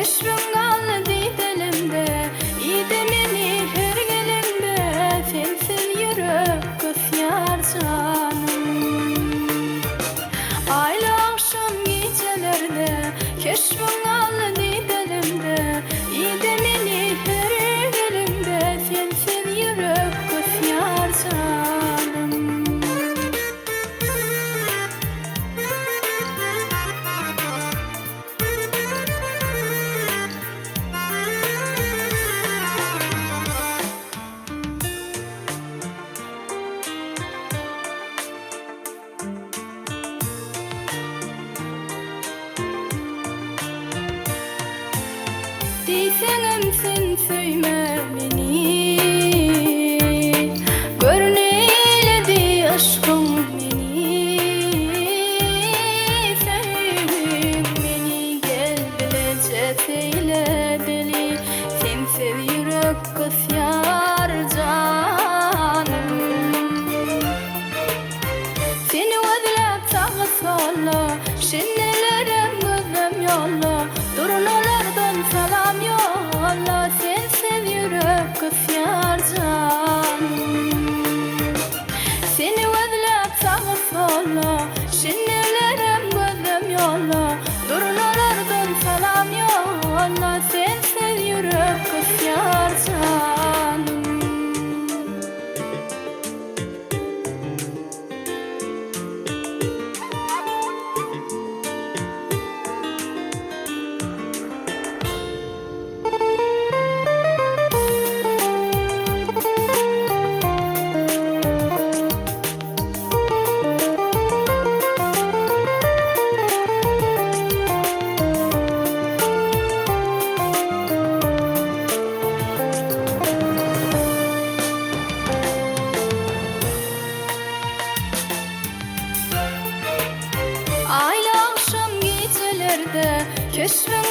Köşküm kaldı dilimde, iyide meni her gelimde. Sensiz yürüp küsyar canım. Aylı akşam gecelerde, köşküm kaldı dilimde, iyide meni her gelimde. Sensiz yürüp küsyar canım. Deyseňem sen söýme meni, görneýledi aşkyň meni. Söýgüň meni gel bilecek eýledili, sensiz ýürek küsyar canım. Seni özlep sağa sola, şennelerem gözüm yolla. Durnalardan salam yolla, sensiz yürek küsyar canım. Seni özlep sağa sola, şennelerem gözüm yolla. Durnalardan salam yolla, sensiz yürek küsyar canım. Aylı akşam gecelerde, köşküm